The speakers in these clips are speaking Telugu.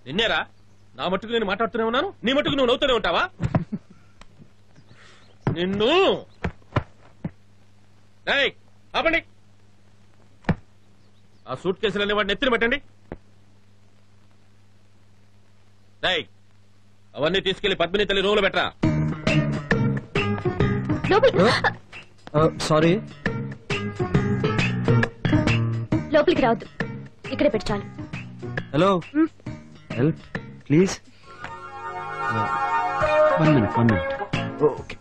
నిన్నేరా నా మట్టుకు నేను మాట్లాడుతూనే ఉన్నాను, నీ మట్టుకు నువ్వు నవ్వుతూనే ఉంటావా? నిన్ను ఆపండి. ఆ సూట్ కేసులన్నీ వాడిని ఎత్తిన పెట్టండి. అవన్నీ తీసుకెళ్లి పద్మిని తల్లి రూములో పెట్టరా. సారీ, లోపలికి రావద్దు, ఇక్కడే పెట్టాలి. Hello, help please. 1 minute. Okay,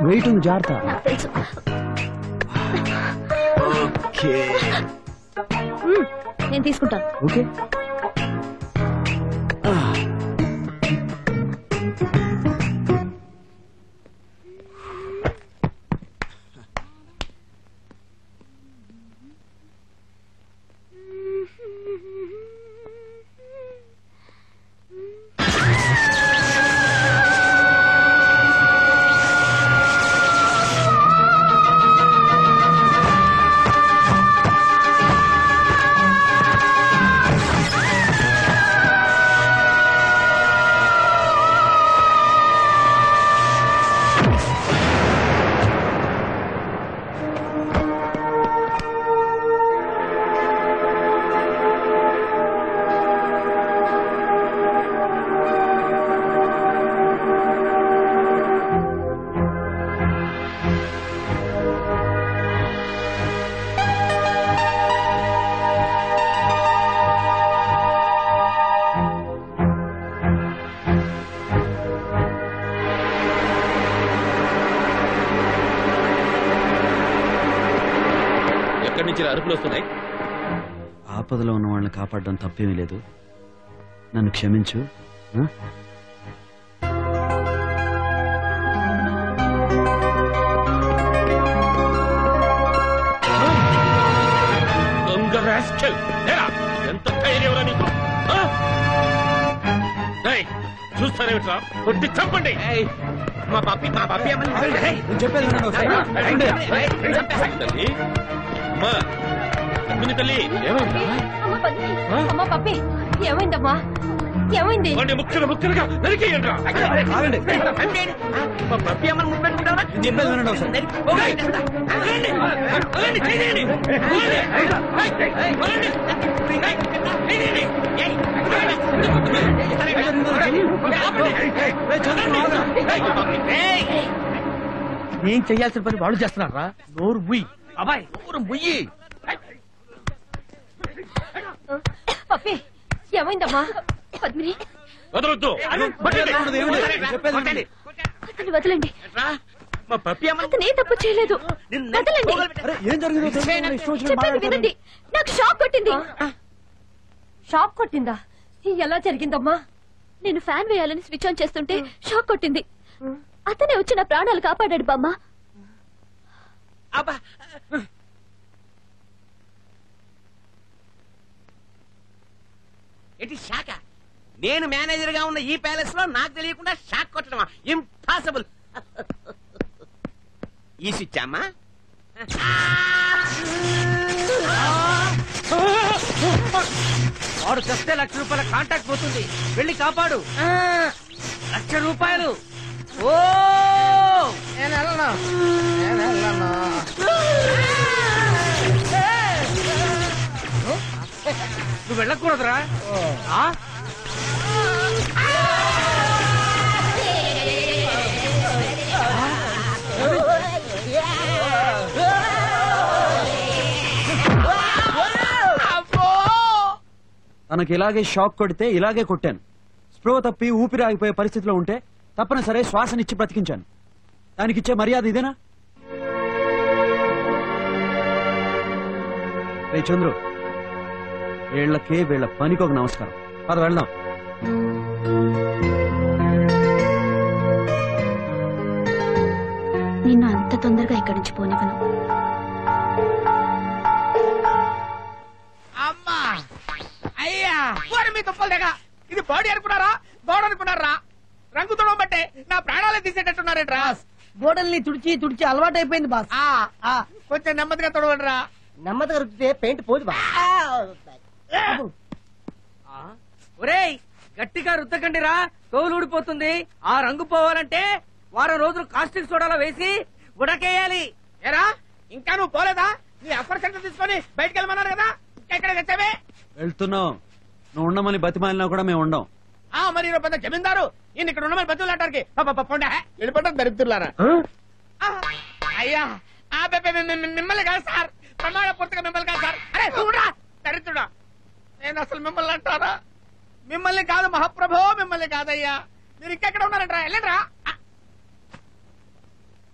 wait ఉంది, జాగ్రత్త. తెలుసు. ఓకే, నేను తీసుకుంటాను. ఓకే. అరుపులు వస్తున్నాయి. ఆపదలో ఉన్న వాళ్ళని కాపాడడం తప్పేమీ లేదు, నన్ను క్షమించు. ఎంత ధైర్యం నీకు? చూస్తానేమిట్రా, కొట్టి చంపండి. మా పప్పి తల్లి తల్లి ఏమైందమ్మా? ఏమైంది? ముక్కలు ముక్కలుగా నరికేయండి. ఏం చెయ్యాల్సిన పని వాళ్ళు చేస్తున్నారా? నోరు ముయ్యి అబ్బాయి, నోరు ముయ్యి. పప్పి ఏమైందమ్మా? పద్మిని వదలొద్దు, అతన్ని వదలండి. అతను ఏ తప్పు చేయలేదు, వదలండి. వినండి, నాకు షాక్ కొట్టింది. షాక్ కొట్టిందా? ఎలా జరిగిందమ్మా? నేను ఫ్యాన్ వేయాలని స్విచ్ ఆన్ చేస్తుంటే షాక్ కొట్టింది. అతనే వచ్చి నా ప్రాణాలు కాపాడాడు బామ్మ. ఏంటి షాక్? నేను మేనేజర్ గా ఉన్న ఈ ప్యాలెస్ లో నాకు తెలియకుండా షాక్ కొట్టడమా? ఇంపాసిబుల్. ఈ స్విచ్ అమ్మా. వాడు చస్తే ₹1,00,000 కాంటాక్ట్ పోతుంది, వెళ్ళి కాపాడు. ₹1,00,000. ఓ నేను వెళ్ళను. నువ్వు వెళ్ళకూడదురా. తనకి ఇలాగే షాక్ కొడితే ఇలాగే కొట్టాను. స్పృహ తప్పి ఊపిరి ఆగిపోయే పరిస్థితిలో ఉంటే తప్పనిసరి శ్వాసనిచ్చి బ్రతికించాను. దానికిచ్చే మర్యాద ఇదేనా? రే చంద్రు, వీళ్ళ పనికి ఒక నమస్కారం. పద వెళ్దాం. నిన్ను అంత తొందరగా ఇక్కడి నుంచి పోనివ్వను. అమ్మా అయ్యా, మీ తుప్పలు దగ్గర ఇది బాడీ అనుకున్నారా, గోడ అనుకున్నారా? రంగు తొడవబట్టే నా ప్రాణాలే తీసేటట్టున్నారేట్రా. గోడల్ని తుడిచి తుడిచి అలవాటు అయిపోయింది బాస్. కొంచెం నెమ్మదిగా తొడవండిరా. నెమ్మదిగా రుచితే పెయింట్ పోదు బా. ఒరేయ్ గట్టిగా రుద్దకండిరా, తోలు ఊడిపోతుంది. ఆ రంగు పోవాలంటే వారం రోజులు కాస్టిక్ సోడాలో వేసి ఉడకేయాలి. ఏరా ఇంకా నువ్వు పోలేదా? నీ అఫర్ సెంటర్ తీసుకొని బయటకు వెళ్ళమన్నారు కదా, ఎక్కడ తెచ్చావే? వెళ్తున్నాం. నువ్వు ఉండమని బతిమాలినా కూడా మేము ఉండం. మరి ఈరోజు పెద్ద జమీందారు ఈయన ఇక్కడ ఉండమని బతులాటానికి వెళ్ళిపోవడం దరిద్రులారా. అయ్యా మిమ్మల్ని కాదు సార్, ప్రమాణ పూర్తిగా మిమ్మల్ని కాదు సార్. అరే చూడా దరిద్రుడా, నేను అసలు మిమ్మల్ని అంటారా? మిమ్మల్ని కాదు మహాప్రభో, మిమ్మల్ని కాదయ్యా. మీరు ఇంకెక్కడ ఉన్నారంటారా? వెళ్ళండిరా.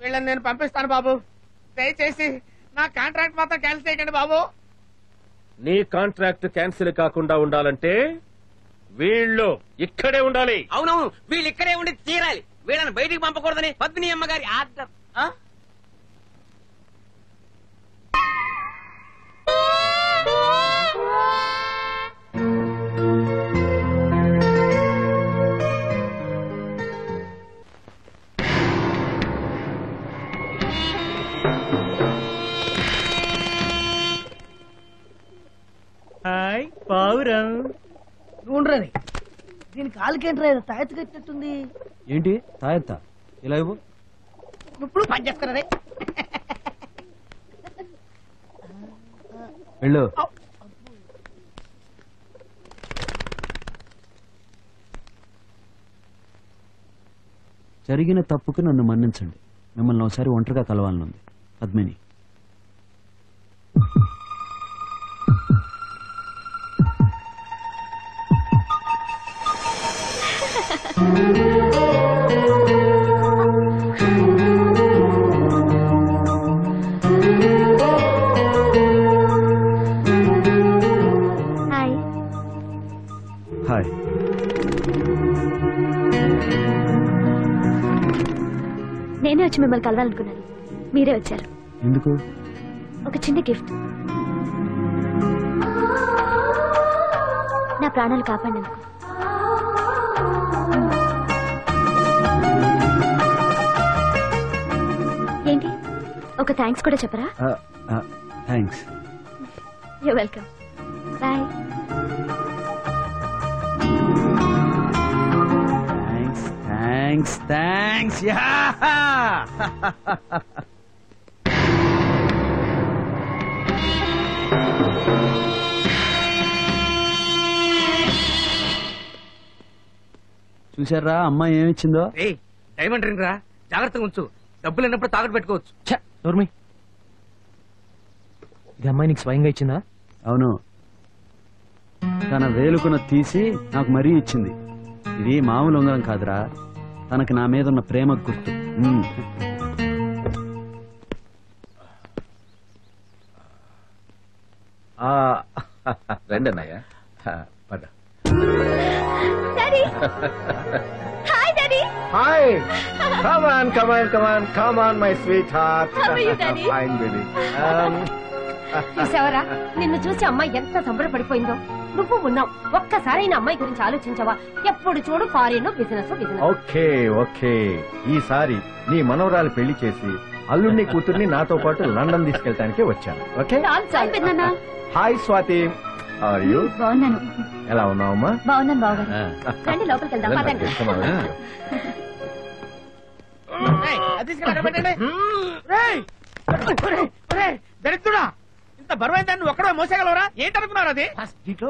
వీళ్ళని నేను పంపిస్తాను బాబు, దయచేసి నా కాంట్రాక్ట్ మాత్రం క్యాన్సిల్ చేయకండి బాబు. నీ కాంట్రాక్ట్ క్యాన్సిల్ కాకుండా ఉండాలంటే వీళ్ళు ఇక్కడే ఉండాలి. అవునవును, వీళ్ళు ఇక్కడే ఉండి తీరాలి. వీళ్ళని బయటికి పంపకూడదని పద్మిని అమ్మగారి ఆర్డర్. హాయ్ పావురం. ఉండరని దీని కాలుకేంట్రా తాయెత్తు కట్టినట్టుంది. ఏంటి తాయెత్తా? ఇలా ఇవ్వు. ఇప్పుడు పని చేస్తారా? వెళ్ళు. జరిగిన తప్పుకు నన్ను మన్నించండి. మిమ్మల్ని ఒకసారి ఒంటరిగా కలవాలనుంది. పద్మిని. హాయ్. హాయ్. నేనే వచ్చి మిమ్మల్ని కలవాలనుకున్నాను, మీరే వచ్చారు. ఎందుకు? ఒక చిన్న గిఫ్ట్. నా ప్రాణాలు కాపాడినందుకు. ఏంటి, ఒక థ్యాంక్స్ కూడా చెప్పరా? Thanks. You welcome. Bye. Thanks thanks. చూసారా అమ్మాయి ఏమిచ్చిందో? డైమండ్ రింగ్ రా, జాగ్రత్తగా ఉంచు. డబ్బులు లేనప్పుడు తాకట్టు పెట్టుకోవచ్చు. నోర్మి, ఇది అమ్మాయి నీకు స్వయంగా ఇచ్చిందా? అవును, తన వేలుకున తీసి నాకు మరీ ఇచ్చింది. ఇది మామూలు ఉంగరం కాదురా, తనకి నా మీద ఉన్న ప్రేమ గుర్తు. రండి అన్నయ్య, పద. Hi daddy. Hi! Come on, come on, come on, come on, my sweetheart. How are you, Daddy? Fine, baby. చూసావరా, నిన్ను చూసి అమ్మాయి ఎంత సంబరపడిపోయిందో. నువ్వు ఉన్నావు, ఒక్కసారి నా అమ్మాయి గురించి ఆలోచించవా? ఎప్పుడు చూడు foreign business business. Okay okay, ఈసారి నీ మనవరాలు పెళ్లి చేసి అల్లుడిని కూతుర్ని నాతో పాటు లండన్ తీసుకెళ్ళడానికి వచ్చాను. Okay. Hi Swati, are you? బాగున్నాను. ఎలా ఉన్నావమ్మా? బాగున్నాను బాగున్నాను. రండి లోపలికి వెళ్దాం. పదండి. దరిద్రుడా, ఇంత బరువైన దాన్ని ఒక్కడే మోసగలవరా? ఏంటనుకున్నారు అది? దీంట్లో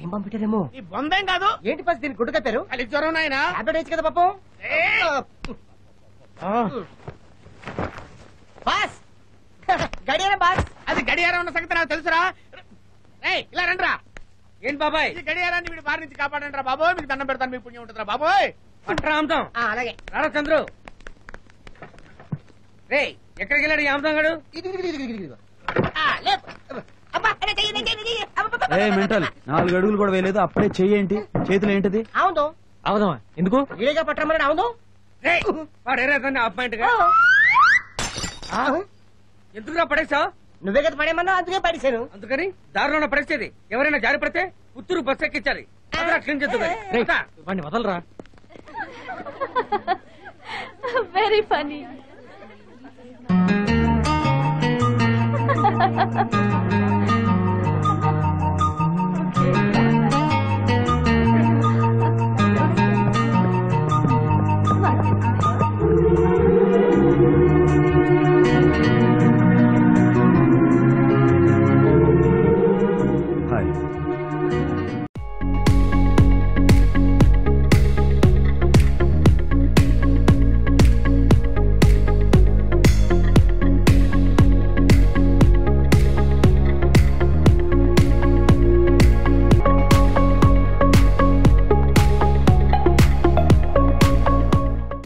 ఏం పంపించారేమో. ఈ బొందేం కాదు. ఏంటి పసి దీన్ని గుడ్డు కట్టారు? అది జ్వరం నాయనా. టాబ్లెట్ వేయచ్చు కదా పాపం. బాస్, గడియారం బాస్. అది గడియారం ఉన్న సంగతి నాకు తెలుసురా. ఇలా రండిరా. ఏంటి బాబాయ్? ఈ గడియారాన్ని వీడి బారి నుంచి కాపాడండి రా బాబోయ్. మీకు దండం పెడతాను, మీకు పుణ్యం ఉంటుందిరా బాబోయ్. పట్రా అమ్ముతాం. అలాగే రారా చంద్రు. రే, ఎక్కడికి వెళ్ళాడు ఈ అమ్ముతాం గాడు? ఏ మెంటల్, 4 అడుగులు కూడా వేయలేదు, అప్పుడే చెయ్యేంటి? చేతులు ఏంటిది? అవును అవదమ్మా, ఎందుకు? ఇలాగా పట్టమన్నాడు. అవును వాడేరేదండి అపాయింట్ గా. ఎందుకురా పడేసావు? నువ్వే కదా పడేమన్నా, అందుకే పడేశాను. అందుకని దారిలో పడేసేది. ఎవరైనా జారి పడితే పుత్తూరు బస్సు ఎక్కించాలి. క్లీన్ చేద్దాం. వాడిని వదలరా. Very funny.